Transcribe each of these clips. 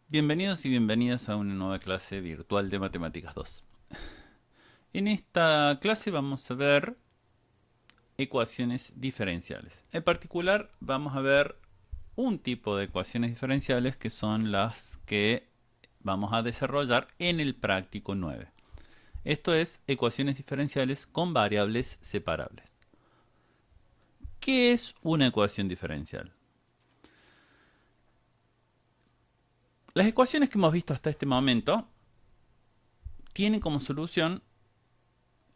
Bienvenidos y bienvenidas a una nueva clase virtual de Matemáticas 2. En esta clase vamos a ver ecuaciones diferenciales. En particular vamos a ver un tipo de ecuaciones diferenciales que son las que vamos a desarrollar en el práctico 9. Esto es ecuaciones diferenciales con variables separables. ¿Qué es una ecuación diferencial? Las ecuaciones que hemos visto hasta este momento tienen como solución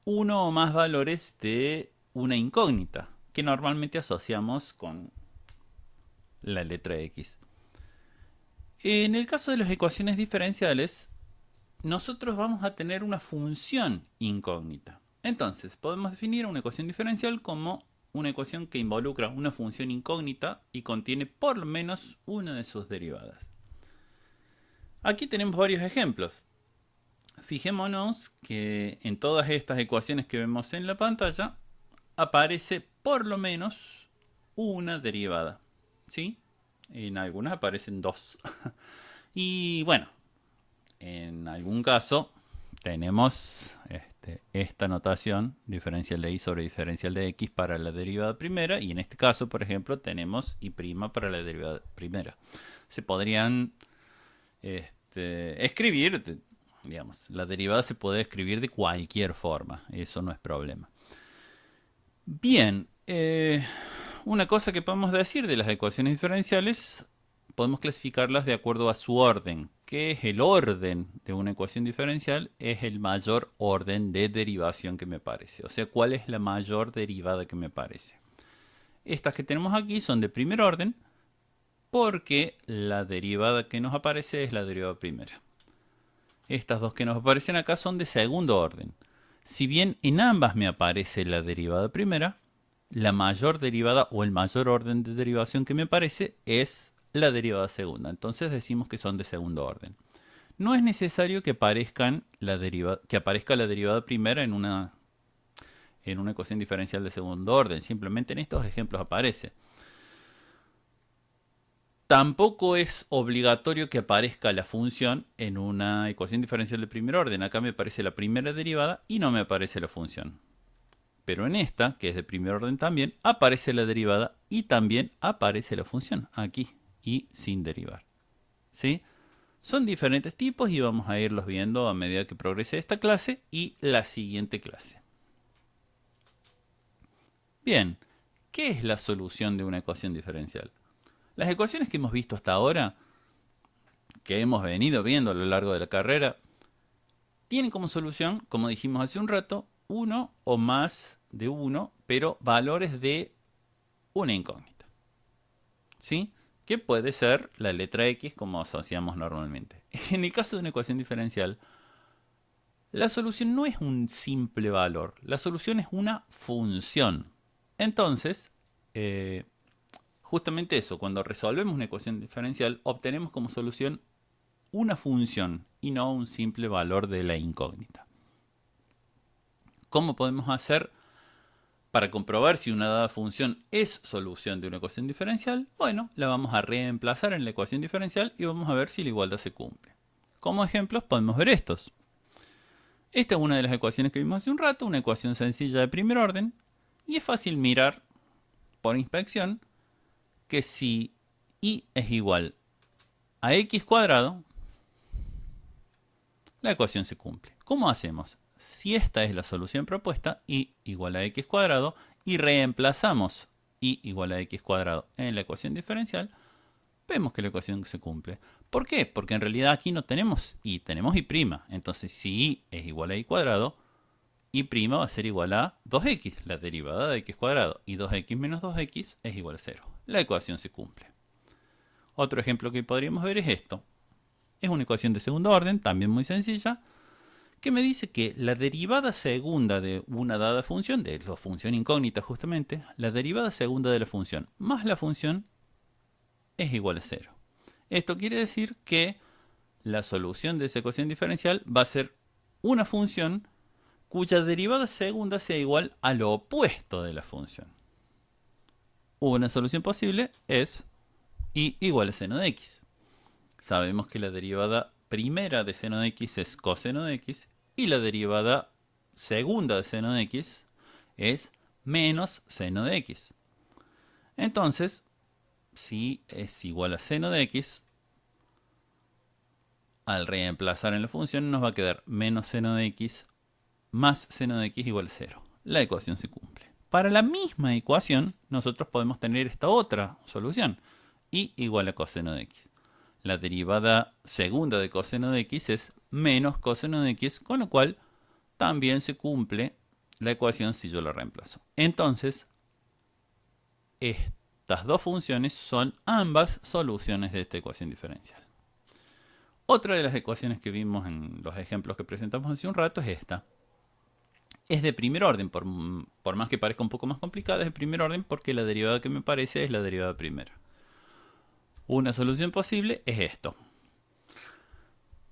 uno o más valores de una incógnita que normalmente asociamos con la letra X. En el caso de las ecuaciones diferenciales, nosotros vamos a tener una función incógnita. Entonces, podemos definir una ecuación diferencial como una ecuación que involucra una función incógnita y contiene por lo menos una de sus derivadas. Aquí tenemos varios ejemplos. Fijémonos que en todas estas ecuaciones que vemos en la pantalla aparece por lo menos una derivada, ¿sí? En algunas aparecen dos. Y bueno, en algún caso tenemos esta notación, diferencial de y sobre diferencial de x para la derivada primera, y en este caso, por ejemplo, tenemos y' para la derivada primera. Se podrían escribir, digamos, la derivada se puede escribir de cualquier forma, eso no es problema. Bien, una cosa que podemos decir de las ecuaciones diferenciales, podemos clasificarlas de acuerdo a su orden. ¿Qué es el orden de una ecuación diferencial? Es el mayor orden de derivación que me parece. O sea, ¿cuál es la mayor derivada que me parece? Estas que tenemos aquí son de primer orden porque la derivada que nos aparece es la derivada primera. Estas dos que nos aparecen acá son de segundo orden. Si bien en ambas me aparece la derivada primera, la mayor derivada o el mayor orden de derivación que me parece es la derivada segunda. Entonces decimos que son de segundo orden. No es necesario que aparezca la derivada primera en una ecuación diferencial de segundo orden. Simplemente en estos ejemplos aparece. Tampoco es obligatorio que aparezca la función en una ecuación diferencial de primer orden. Acá me aparece la primera derivada y no me aparece la función. Pero en esta, que es de primer orden también, aparece la derivada y también aparece la función aquí y sin derivar. ¿Sí? Son diferentes tipos y vamos a irlos viendo a medida que progrese esta clase y la siguiente clase. Bien, ¿qué es la solución de una ecuación diferencial? Las ecuaciones que hemos visto hasta ahora, que hemos venido viendo a lo largo de la carrera, tienen como solución, como dijimos hace un rato, uno o más de uno, pero valores de una incógnita. ¿Sí? Que puede ser la letra X como asociamos normalmente. En el caso de una ecuación diferencial, la solución no es un simple valor, la solución es una función. Entonces, justamente eso, cuando resolvemos una ecuación diferencial, obtenemos como solución una función y no un simple valor de la incógnita. ¿Cómo podemos hacer para comprobar si una dada función es solución de una ecuación diferencial? Bueno, la vamos a reemplazar en la ecuación diferencial y vamos a ver si la igualdad se cumple. Como ejemplos podemos ver estos. Esta es una de las ecuaciones que vimos hace un rato, una ecuación sencilla de primer orden, y es fácil mirar por inspección que si y es igual a x cuadrado, la ecuación se cumple. ¿Cómo hacemos? Si esta es la solución propuesta, y igual a x cuadrado, y reemplazamos y igual a x cuadrado en la ecuación diferencial, vemos que la ecuación se cumple. ¿Por qué? Porque en realidad aquí no tenemos y, tenemos y'. Entonces, si y es igual a y cuadrado, y' va a ser igual a 2x, la derivada de x cuadrado, y 2x menos 2x es igual a 0. La ecuación se cumple. Otro ejemplo que podríamos ver es esto. Es una ecuación de segundo orden, también muy sencilla, que me dice que la derivada segunda de una dada función, de la función incógnita justamente, la derivada segunda de la función más la función es igual a 0. Esto quiere decir que la solución de esa ecuación diferencial va a ser una función cuya derivada segunda sea igual a lo opuesto de la función. Una solución posible es y igual a seno de x. Sabemos que la derivada primera de seno de x es coseno de x y la derivada segunda de seno de x es menos seno de x. Entonces, si es igual a seno de x, al reemplazar en la función nos va a quedar menos seno de x más seno de x igual a 0. La ecuación se cumple. Para la misma ecuación, nosotros podemos tener esta otra solución, y igual a coseno de x. La derivada segunda de coseno de x es menos coseno de x, con lo cual también se cumple la ecuación si yo la reemplazo. Entonces, estas dos funciones son ambas soluciones de esta ecuación diferencial. Otra de las ecuaciones que vimos en los ejemplos que presentamos hace un rato es esta. Es de primer orden, por más que parezca un poco más complicada, es de primer orden porque la derivada que me parece es la derivada primera. Una solución posible es esto.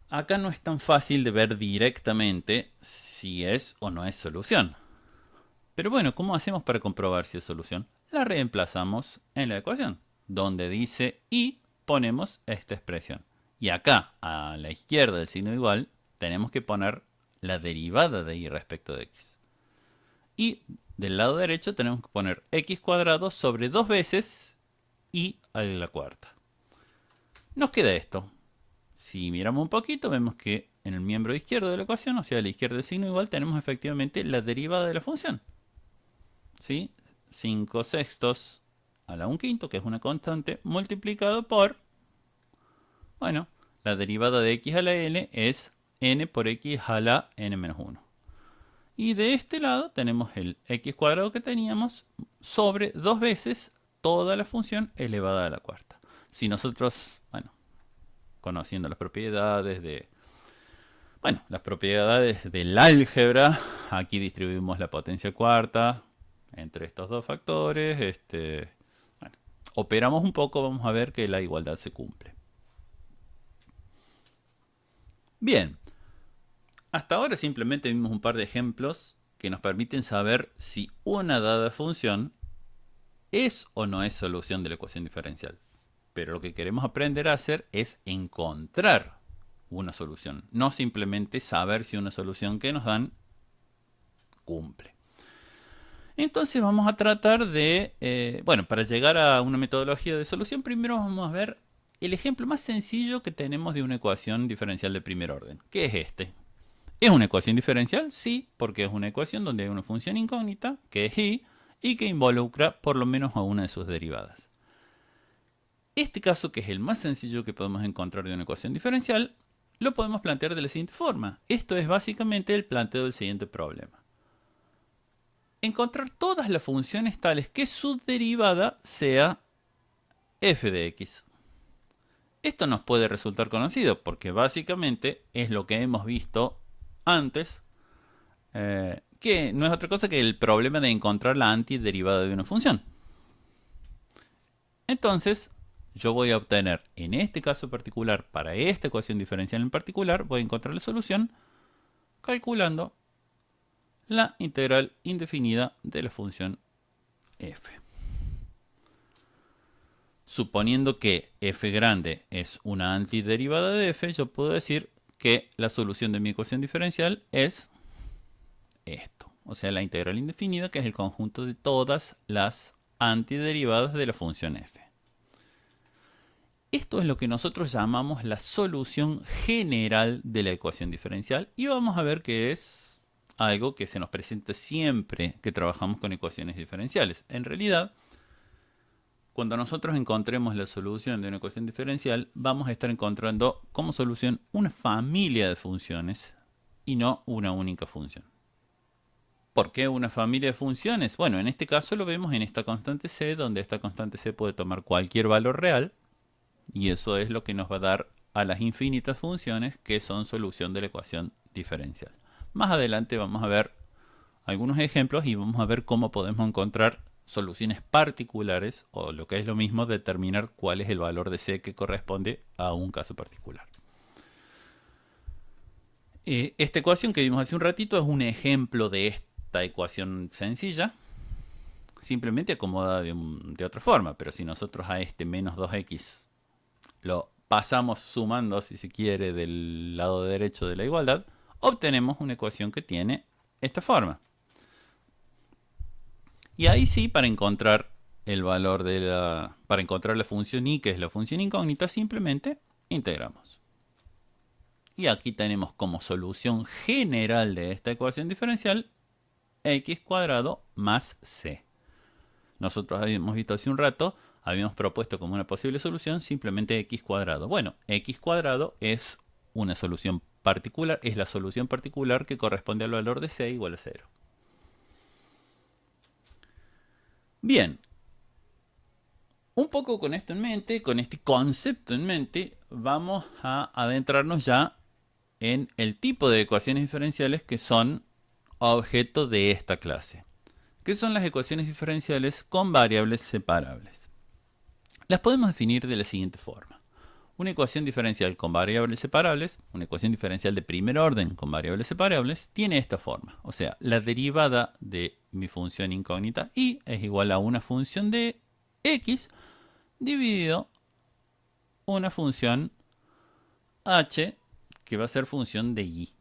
Acá no es tan fácil de ver directamente si es o no es solución. Pero bueno, ¿cómo hacemos para comprobar si es solución? La reemplazamos en la ecuación, donde dice y ponemos esta expresión. Y acá, a la izquierda del signo igual, tenemos que poner la derivada de y respecto de x. Y del lado derecho tenemos que poner x cuadrado sobre 2 veces y a la cuarta. Nos queda esto. Si miramos un poquito, vemos que en el miembro izquierdo de la ecuación, o sea, a la izquierda del signo igual, tenemos efectivamente la derivada de la función. ¿Sí? 5 sextos a la 1/5, que es una constante, multiplicado por, bueno, la derivada de x a la n es n por x a la n-1. Y de este lado tenemos el x cuadrado que teníamos sobre 2 veces toda la función elevada a la cuarta. Si nosotros, bueno, conociendo las propiedades del álgebra, aquí distribuimos la potencia cuarta entre estos dos factores. Bueno, operamos un poco, vamos a ver que la igualdad se cumple. Bien, hasta ahora simplemente vimos un par de ejemplos que nos permiten saber si una dada función es o no es solución de la ecuación diferencial. Pero lo que queremos aprender a hacer es encontrar una solución, no simplemente saber si una solución que nos dan cumple. Entonces vamos a tratar de, bueno, para llegar a una metodología de solución, primero vamos a ver el ejemplo más sencillo que tenemos de una ecuación diferencial de primer orden, que es este. ¿Es una ecuación diferencial? Sí, porque es una ecuación donde hay una función incógnita, que es y que involucra por lo menos a una de sus derivadas. Este caso, que es el más sencillo que podemos encontrar de una ecuación diferencial, lo podemos plantear de la siguiente forma. Esto es básicamente el planteo del siguiente problema. Encontrar todas las funciones tales que su derivada sea f de x. Esto nos puede resultar conocido porque básicamente es lo que hemos visto antes, que no es otra cosa que el problema de encontrar la antiderivada de una función. Entonces, yo voy a obtener, en este caso particular, para esta ecuación diferencial en particular, voy a encontrar la solución calculando la integral indefinida de la función f. Suponiendo que f grande es una antiderivada de f, yo puedo decir que la solución de mi ecuación diferencial es esto. O sea, la integral indefinida, que es el conjunto de todas las antiderivadas de la función f. Esto es lo que nosotros llamamos la solución general de la ecuación diferencial, y vamos a ver que es algo que se nos presenta siempre que trabajamos con ecuaciones diferenciales. En realidad, cuando nosotros encontremos la solución de una ecuación diferencial, vamos a estar encontrando como solución una familia de funciones y no una única función. ¿Por qué una familia de funciones? Bueno, en este caso lo vemos en esta constante c, donde esta constante c puede tomar cualquier valor real, y eso es lo que nos va a dar a las infinitas funciones que son solución de la ecuación diferencial. Más adelante vamos a ver algunos ejemplos y vamos a ver cómo podemos encontrar soluciones particulares, o lo que es lo mismo, determinar cuál es el valor de c que corresponde a un caso particular. Esta ecuación que vimos hace un ratito es un ejemplo de esta ecuación sencilla, simplemente acomodada de otra forma. Pero si nosotros a este menos 2x lo pasamos sumando, si se quiere, del lado derecho de la igualdad, obtenemos una ecuación que tiene esta forma. Y ahí sí, para encontrar el valor para encontrar la función y, que es la función incógnita, simplemente integramos. Y aquí tenemos como solución general de esta ecuación diferencial x cuadrado más c. Nosotros habíamos visto hace un rato, habíamos propuesto como una posible solución simplemente x cuadrado. Bueno, x cuadrado es una solución particular, es la solución particular que corresponde al valor de c igual a 0. Bien, un poco con esto en mente, con este concepto en mente, vamos a adentrarnos ya en el tipo de ecuaciones diferenciales que son objeto de esta clase, que son las ecuaciones diferenciales con variables separables. Las podemos definir de la siguiente forma. Una ecuación diferencial con variables separables, una ecuación diferencial de primer orden con variables separables, tiene esta forma. O sea, la derivada de mi función incógnita y es igual a una función de x dividido una función h que va a ser función de y.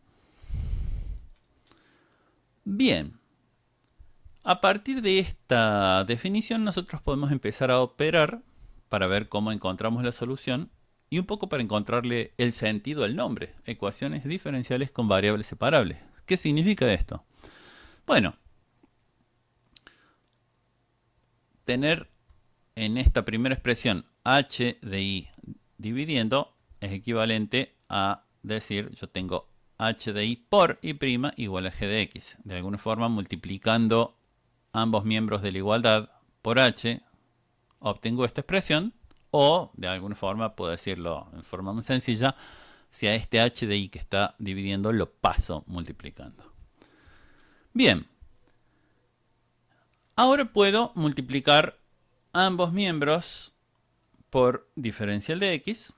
Bien, a partir de esta definición nosotros podemos empezar a operar para ver cómo encontramos la solución y un poco para encontrarle el sentido al nombre, ecuaciones diferenciales con variables separables. ¿Qué significa esto? Bueno, tener en esta primera expresión h de y dividiendo es equivalente a decir yo tengo h de y por y' igual a g de x. De alguna forma multiplicando ambos miembros de la igualdad por h obtengo esta expresión, o de alguna forma puedo decirlo en forma más sencilla, si a este h de y que está dividiendo lo paso multiplicando. Bien, ahora puedo multiplicar ambos miembros por diferencial de x.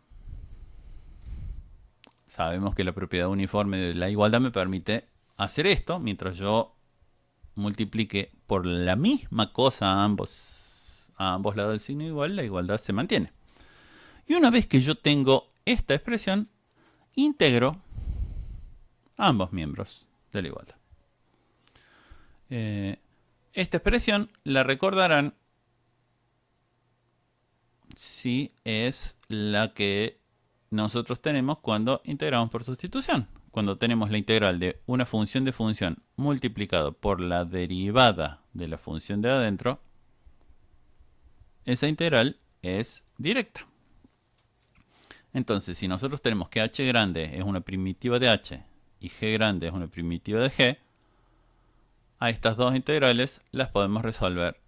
Sabemos que la propiedad uniforme de la igualdad me permite hacer esto, mientras yo multiplique por la misma cosa a ambos lados del signo igual, la igualdad se mantiene. Y una vez que yo tengo esta expresión, integro ambos miembros de la igualdad. Esta expresión la recordarán si es la que nosotros tenemos cuando integramos por sustitución. Cuando tenemos la integral de una función de función multiplicado por la derivada de la función de adentro, esa integral es directa. Entonces, si nosotros tenemos que h grande es una primitiva de h y g grande es una primitiva de g, a estas dos integrales las podemos resolver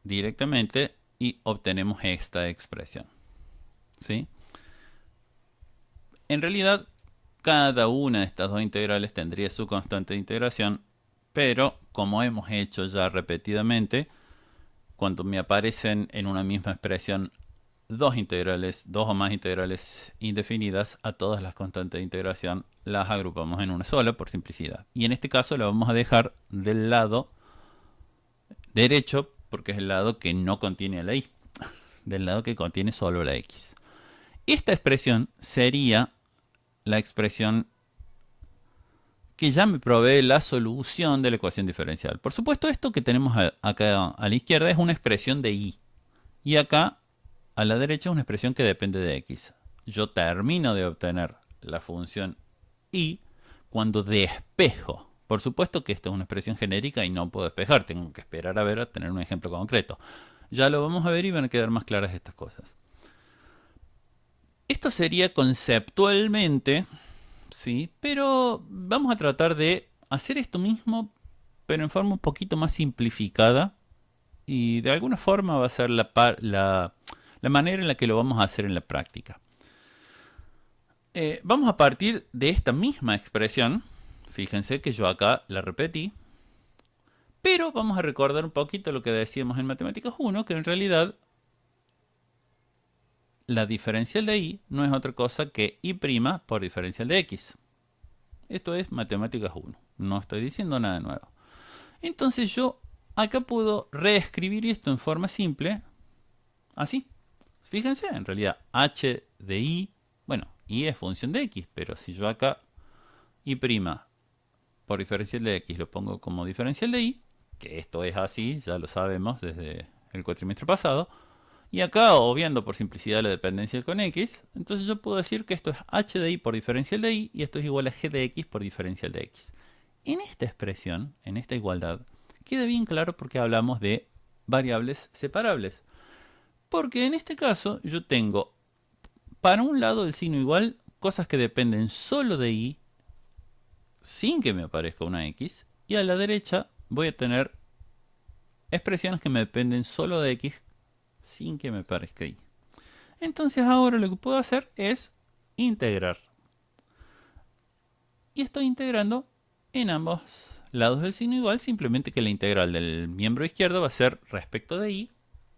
directamente y obtenemos esta expresión. ¿Sí? En realidad, cada una de estas dos integrales tendría su constante de integración, pero como hemos hecho ya repetidamente, cuando me aparecen en una misma expresión dos o más integrales indefinidas, a todas las constantes de integración las agrupamos en una sola por simplicidad. Y en este caso la vamos a dejar del lado derecho porque es el lado que no contiene la y, del lado que contiene solo la x. Esta expresión sería la expresión que ya me provee la solución de la ecuación diferencial. Por supuesto, esto que tenemos acá a la izquierda es una expresión de y. Y acá a la derecha es una expresión que depende de x. Yo termino de obtener la función y cuando despejo. Por supuesto que esta es una expresión genérica y no puedo despejar. Tengo que esperar a tener un ejemplo concreto. Ya lo vamos a ver y van a quedar más claras estas cosas. Esto sería conceptualmente, ¿sí? Pero vamos a tratar de hacer esto mismo, pero en forma un poquito más simplificada. Y de alguna forma va a ser la manera en la que lo vamos a hacer en la práctica. Vamos a partir de esta misma expresión. Fíjense que yo acá la repetí. Pero vamos a recordar un poquito lo que decíamos en Matemáticas 1, que en realidad la diferencial de y no es otra cosa que y' por diferencial de x. Esto es Matemáticas 1. No estoy diciendo nada nuevo. Entonces yo acá puedo reescribir esto en forma simple, así. Fíjense, en realidad h de y, bueno, y es función de x, pero si yo acá y' por diferencial de x lo pongo como diferencial de y, que esto es así, ya lo sabemos desde el cuatrimestre pasado, y acá, obviando por simplicidad la dependencia con x, entonces yo puedo decir que esto es h de y por diferencial de y, y esto es igual a g de x por diferencial de x. En esta expresión, en esta igualdad, queda bien claro porque hablamos de variables separables. Porque en este caso yo tengo, para un lado del signo igual, cosas que dependen solo de y, sin que me aparezca una x, y a la derecha voy a tener expresiones que me dependen solo de x, sin que me aparezca y. Entonces ahora lo que puedo hacer es integrar. Y estoy integrando en ambos lados del signo igual, simplemente que la integral del miembro izquierdo va a ser respecto de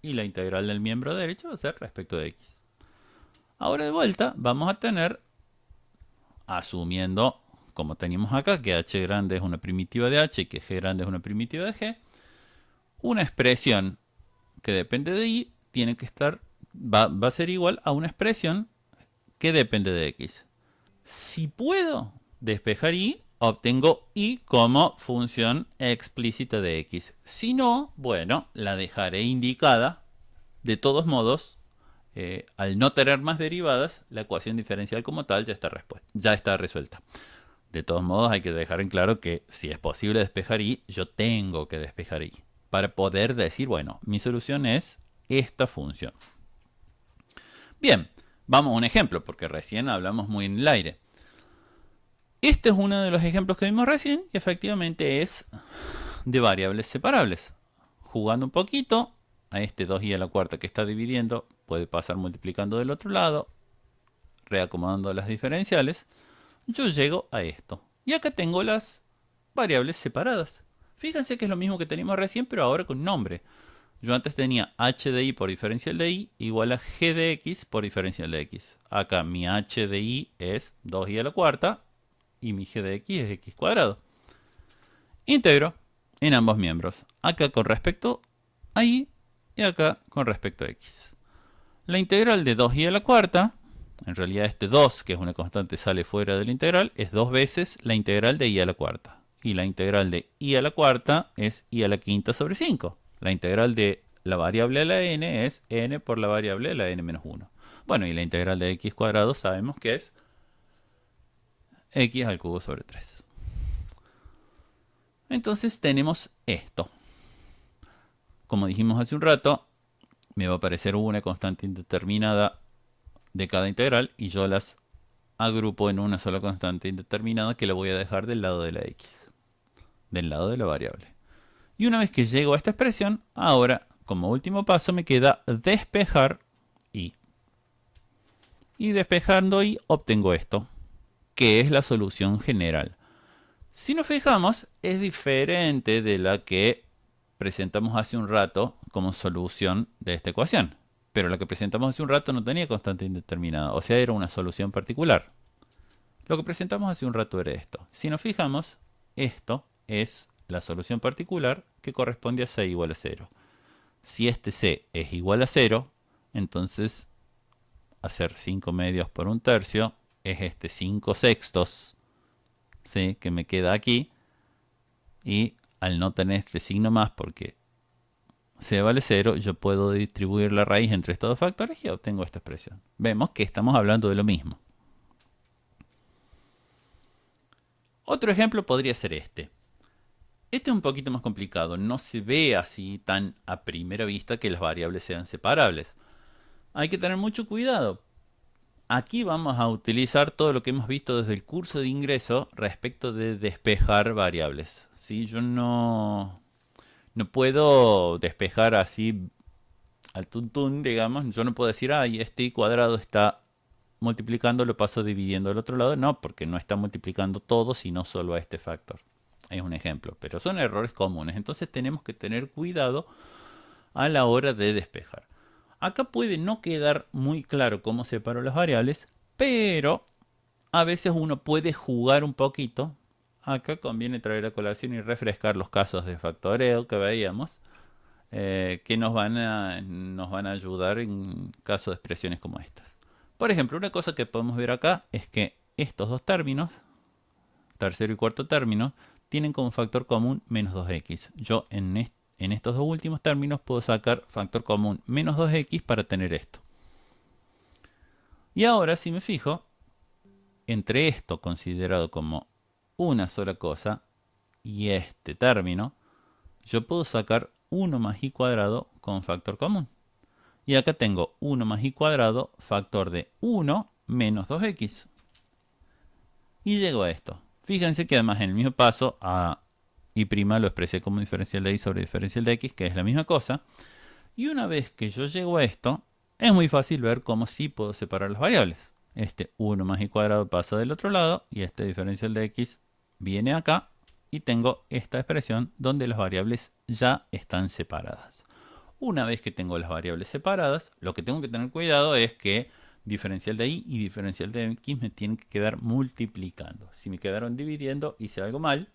y la integral del miembro derecho va a ser respecto de x. Ahora de vuelta vamos a tener, asumiendo como teníamos acá, que h grande es una primitiva de h y que g grande es una primitiva de g, una expresión que depende de y tiene que estar, va a ser igual a una expresión que depende de x. Si puedo despejar y, obtengo y como función explícita de x. Si no, bueno, la dejaré indicada. De todos modos, al no tener más derivadas, la ecuación diferencial como tal ya está resuelta. De todos modos, hay que dejar en claro que si es posible despejar y, yo tengo que despejar y. Para poder decir, bueno, mi solución es esta función. Bien, vamos a un ejemplo, porque recién hablamos muy en el aire. Este es uno de los ejemplos que vimos recién y efectivamente es de variables separables. Jugando un poquito, a este 2y a la cuarta que está dividiendo, puede pasar multiplicando del otro lado, reacomodando las diferenciales, yo llego a esto. Y acá tengo las variables separadas. Fíjense que es lo mismo que teníamos recién, pero ahora con nombre. Yo antes tenía h de y por diferencial de y igual a g de x por diferencial de x. Acá mi h de y es 2y a la cuarta y mi g de x es x cuadrado. Integro en ambos miembros. Acá con respecto a y acá con respecto a x. La integral de 2y a la cuarta, en realidad este 2, que es una constante, sale fuera de la integral, es 2 veces la integral de y a la cuarta. Y la integral de y a la cuarta es y a la quinta sobre 5. La integral de la variable a la n es n por la variable a la n menos 1. Bueno, y la integral de x cuadrado sabemos que es x al cubo sobre 3. Entonces tenemos esto. Como dijimos hace un rato, me va a aparecer una constante indeterminada de cada integral y yo las agrupo en una sola constante indeterminada que la voy a dejar del lado de la x, del lado de la variable. Y una vez que llego a esta expresión, ahora como último paso me queda despejar y. Y despejando y obtengo esto, que es la solución general. Si nos fijamos, es diferente de la que presentamos hace un rato como solución de esta ecuación. Pero la que presentamos hace un rato no tenía constante indeterminada, o sea, era una solución particular. Lo que presentamos hace un rato era esto. Si nos fijamos, esto es la solución particular que corresponde a c igual a 0. Si este c es igual a 0, entonces hacer 5 medios por 1/3 es este 5 sextos, ¿sí?, que me queda aquí. Y al no tener este signo más porque c vale 0, yo puedo distribuir la raíz entre estos dos factores y obtengo esta expresión. Vemos que estamos hablando de lo mismo. Otro ejemplo podría ser este. Este es un poquito más complicado. No se ve así tan a primera vista que las variables sean separables. Hay que tener mucho cuidado. Aquí vamos a utilizar todo lo que hemos visto desde el curso de ingreso respecto de despejar variables. ¿Sí? Yo no puedo despejar así al tuntún, digamos. Yo no puedo decir, ay, este y cuadrado está multiplicando, lo paso dividiendo al otro lado. No, porque no está multiplicando todo, sino solo a este factor. Es un ejemplo, pero son errores comunes. Entonces tenemos que tener cuidado a la hora de despejar. Acá puede no quedar muy claro cómo separo las variables, pero a veces uno puede jugar un poquito. Acá conviene traer a colación y refrescar los casos de factoreo que veíamos, que nos van a ayudar en caso de expresiones como estas. Por ejemplo, una cosa que podemos ver acá es que estos dos términos, tercero y cuarto término, tienen como factor común menos 2x. Yo en estos dos últimos términos puedo sacar factor común menos 2x para tener esto. Y ahora, si me fijo, entre esto considerado como una sola cosa y este término, yo puedo sacar 1 más y cuadrado con factor común. Y acá tengo 1 más y cuadrado, factor de 1 menos 2x. Y llego a esto. Fíjense que además en el mismo paso a y' lo expresé como diferencial de y sobre diferencial de x, que es la misma cosa. Y una vez que yo llego a esto, es muy fácil ver cómo sí puedo separar las variables. Este 1 más y cuadrado pasa del otro lado y este diferencial de x viene acá y tengo esta expresión donde las variables ya están separadas. Una vez que tengo las variables separadas, lo que tengo que tener cuidado es que diferencial de y diferencial de x me tienen que quedar multiplicando. Si me quedaron dividiendo, hice algo mal,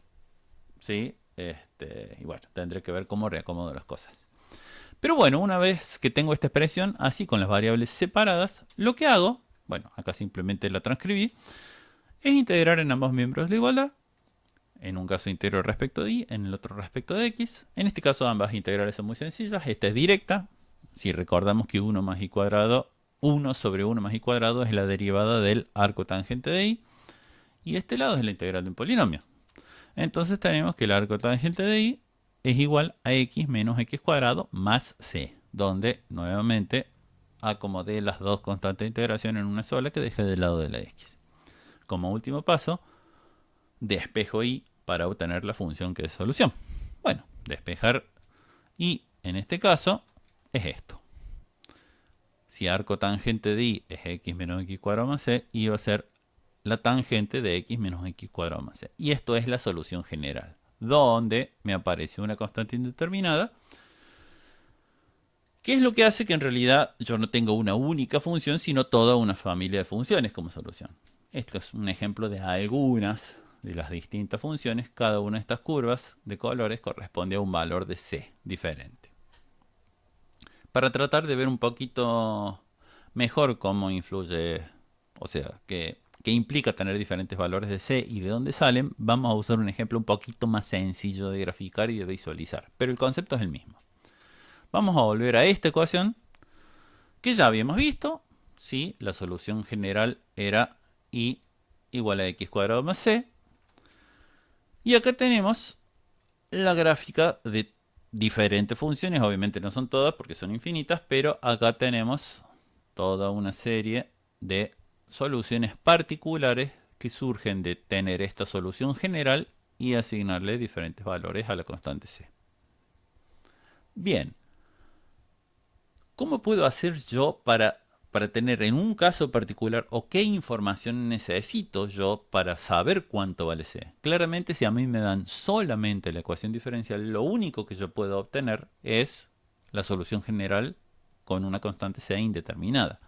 ¿sí? Y bueno, tendré que ver cómo reacomodo las cosas. Pero bueno, una vez que tengo esta expresión así con las variables separadas, lo que hago, bueno, acá simplemente la transcribí, es integrar en ambos miembros de la igualdad. En un caso integro respecto de y, en el otro respecto de x. En este caso ambas integrales son muy sencillas. Esta es directa. Si recordamos que 1 más y cuadrado, 1 sobre 1 más y cuadrado es la derivada del arco tangente de y. Y este lado es la integral de un polinomio. Entonces tenemos que el arco tangente de y es igual a x menos x cuadrado más c. Donde nuevamente acomodé las dos constantes de integración en una sola que dejé del lado de la x. Como último paso, despejo y para obtener la función que es solución. Bueno, despejar y en este caso es esto. Si arco tangente de y es x menos x cuadrado más c, y va a ser la tangente de x menos x cuadrado más c. Y esto es la solución general, donde me aparece una constante indeterminada, que es lo que hace que en realidad yo no tenga una única función, sino toda una familia de funciones como solución. Esto es un ejemplo de algunas de las distintas funciones. Cada una de estas curvas de colores corresponde a un valor de c diferente. Para tratar de ver un poquito mejor cómo influye, o sea, qué implica tener diferentes valores de c y de dónde salen, vamos a usar un ejemplo un poquito más sencillo de graficar y de visualizar. Pero el concepto es el mismo. Vamos a volver a esta ecuación que ya habíamos visto. Sí, la solución general era y igual a x cuadrado más c. Y acá tenemos la gráfica de diferentes funciones. Obviamente no son todas porque son infinitas, pero acá tenemos toda una serie de soluciones particulares que surgen de tener esta solución general y asignarle diferentes valores a la constante c. Bien, ¿cómo puedo hacer yo para tener en un caso particular o qué información necesito yo para saber cuánto vale c? Claramente, si a mí me dan solamente la ecuación diferencial, lo único que yo puedo obtener es la solución general con una constante c indeterminada.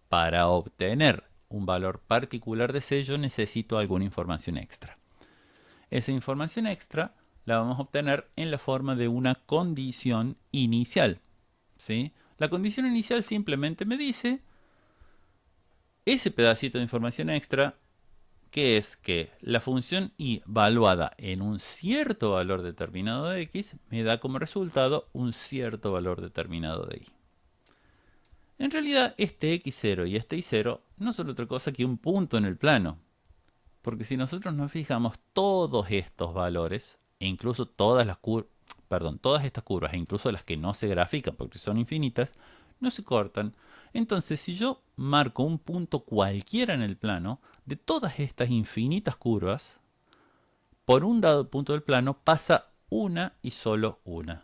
Para obtener un valor particular de c, yo necesito alguna información extra. Esa información extra la vamos a obtener en la forma de una condición inicial, ¿sí? La condición inicial simplemente me dice ese pedacito de información extra, que es que la función y valuada en un cierto valor determinado de x me da como resultado un cierto valor determinado de y. En realidad este x0 y este y0 no son otra cosa que un punto en el plano. Porque si nosotros nos fijamos, todos estos valores, e incluso todas estas curvas, e incluso las que no se grafican porque son infinitas, no se cortan. Entonces, si yo marco un punto cualquiera en el plano, de todas estas infinitas curvas, por un dado punto del plano pasa una y solo una.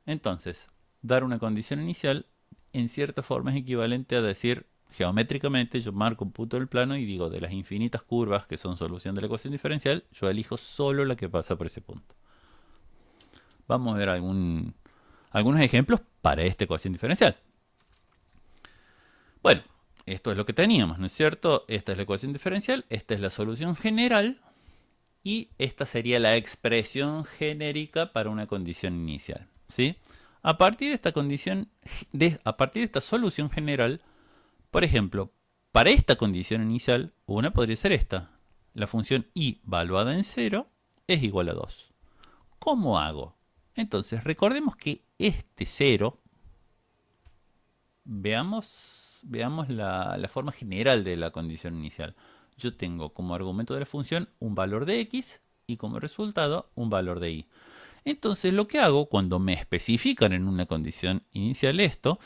Entonces, dar una condición inicial en cierta forma es equivalente a decir, geométricamente yo marco un punto del plano y digo, de las infinitas curvas que son solución de la ecuación diferencial, yo elijo solo la que pasa por ese punto. Vamos a ver algunos ejemplos para esta ecuación diferencial. Bueno, esto es lo que teníamos, ¿no es cierto? Esta es la ecuación diferencial, esta es la solución general y esta sería la expresión genérica para una condición inicial, ¿sí? A partir de esta solución general, por ejemplo, Para esta condición inicial, una podría ser esta. La función y valuada en 0 es igual a 2. ¿Cómo hago? Entonces, recordemos que este 0, veamos la forma general de la condición inicial. Yo tengo como argumento de la función un valor de x y como resultado un valor de y. Entonces lo que hago cuando me especifican en una condición inicial esto,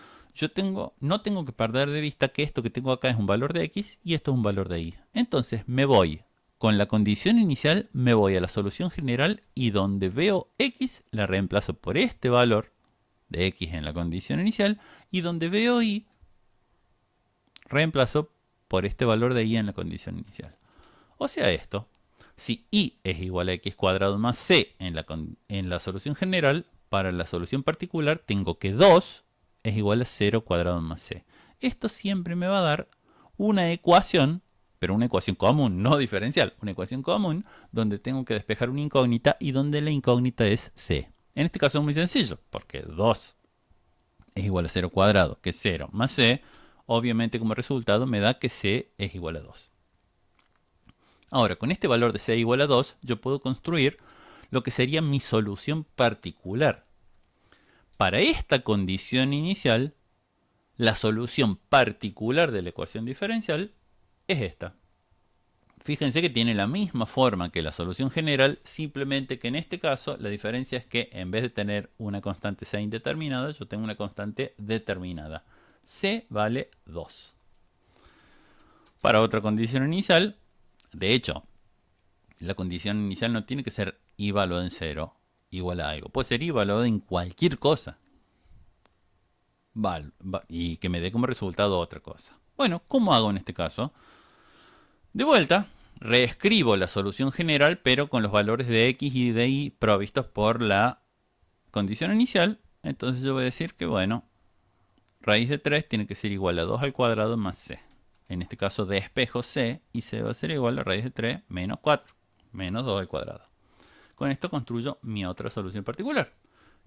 no tengo que perder de vista que esto que tengo acá es un valor de x y esto es un valor de y. Entonces me voy con la condición inicial, me voy a la solución general y donde veo x la reemplazo por este valor de x en la condición inicial y donde veo y reemplazo por este valor de y en la condición inicial. O sea esto, si y es igual a x cuadrado más c en la solución general, para la solución particular tengo que 2 es igual a 0 cuadrado más c. Esto siempre me va a dar una ecuación, pero una ecuación común, no diferencial, una ecuación común donde tengo que despejar una incógnita y donde la incógnita es c. En este caso es muy sencillo, porque 2 es igual a 0 cuadrado, que es 0 más c, obviamente como resultado me da que c es igual a 2. Ahora, con este valor de c igual a 2, yo puedo construir lo que sería mi solución particular. Para esta condición inicial, la solución particular de la ecuación diferencial es esta. Fíjense que tiene la misma forma que la solución general, simplemente que en este caso la diferencia es que en vez de tener una constante c indeterminada, yo tengo una constante determinada. C vale 2. Para otra condición inicial, de hecho, la condición inicial no tiene que ser y valuada en 0 igual a algo. Puede ser y valuada en cualquier cosa. Y que me dé como resultado otra cosa. Bueno, ¿cómo hago en este caso? De vuelta, reescribo la solución general, pero con los valores de x y de y provistos por la condición inicial. Entonces yo voy a decir que, bueno, raíz de 3 tiene que ser igual a 2 al cuadrado más c. En este caso despejo c y c va a ser igual a raíz de 3 menos 4, menos 2 al cuadrado. Con esto construyo mi otra solución particular,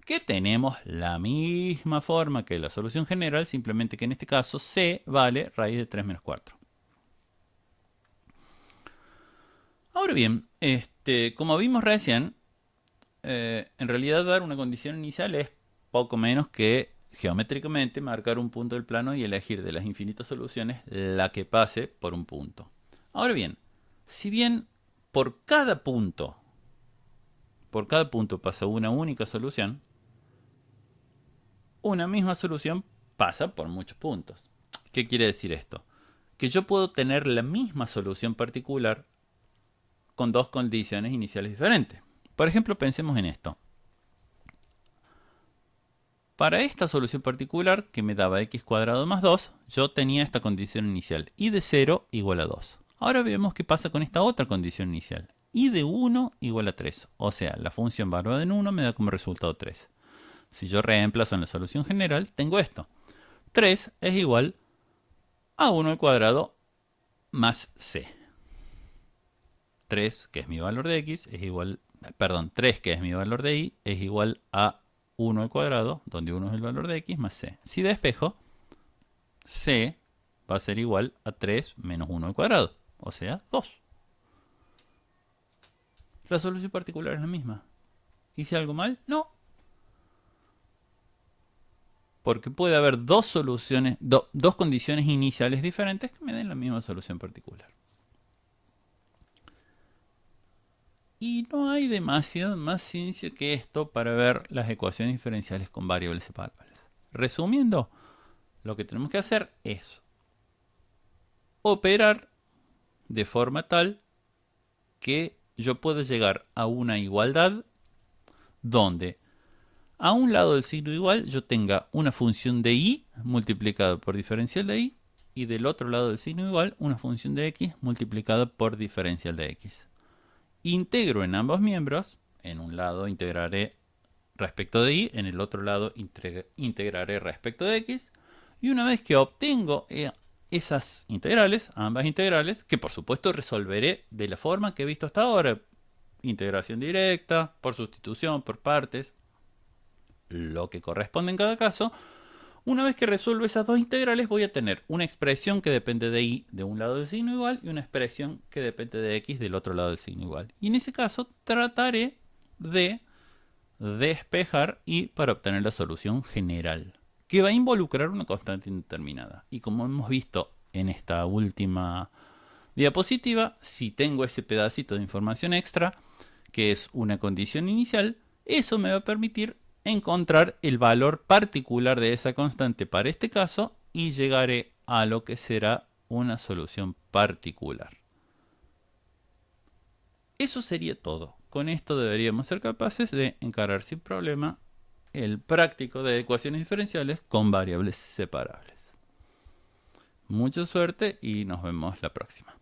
que tenemos la misma forma que la solución general, simplemente que en este caso c vale raíz de 3 menos 4. Ahora bien, como vimos recién, en realidad dar una condición inicial es poco menos que geométricamente marcar un punto del plano y elegir de las infinitas soluciones la que pase por un punto. Ahora bien, si bien por cada punto pasa una única solución, una misma solución pasa por muchos puntos. ¿Qué quiere decir esto? Que yo puedo tener la misma solución particular con dos condiciones iniciales diferentes. Por ejemplo, pensemos en esto. Para esta solución particular, que me daba x cuadrado más 2, yo tenía esta condición inicial, y de 0 igual a 2. Ahora vemos qué pasa con esta otra condición inicial, y de 1 igual a 3. O sea, la función valuada en 1 me da como resultado 3. Si yo reemplazo en la solución general, tengo esto. 3 es igual a 1 al cuadrado más c. 3, que es mi valor de x, es igual, 3, que es mi valor de y, es igual a 1 al cuadrado, donde 1 es el valor de x, más c. Si despejo, c va a ser igual a 3 menos 1 al cuadrado, o sea, 2. La solución particular es la misma. ¿Hice algo mal? No. Porque puede haber dos soluciones, dos condiciones iniciales diferentes que me den la misma solución particular. Y no hay demasiada más ciencia que esto para ver las ecuaciones diferenciales con variables separables. Resumiendo, lo que tenemos que hacer es operar de forma tal que yo pueda llegar a una igualdad donde a un lado del signo igual yo tenga una función de y multiplicada por diferencial de y del otro lado del signo igual una función de x multiplicada por diferencial de x. Integro en ambos miembros, en un lado integraré respecto de y, en el otro lado integraré respecto de x, y una vez que obtengo esas integrales, ambas integrales, que por supuesto resolveré de la forma que he visto hasta ahora, integración directa, por sustitución, por partes, lo que corresponde en cada caso, Una vez que resuelvo esas dos integrales, voy a tener una expresión que depende de y de un lado del signo igual y una expresión que depende de x del otro lado del signo igual. Y en ese caso trataré de despejar y para obtener la solución general, que va a involucrar una constante indeterminada. Y como hemos visto en esta última diapositiva, si tengo ese pedacito de información extra, que es una condición inicial, eso me va a permitir encontrar el valor particular de esa constante para este caso y llegaré a lo que será una solución particular. Eso sería todo. Con esto deberíamos ser capaces de encarar sin problema el práctico de ecuaciones diferenciales con variables separables. Mucha suerte y nos vemos la próxima.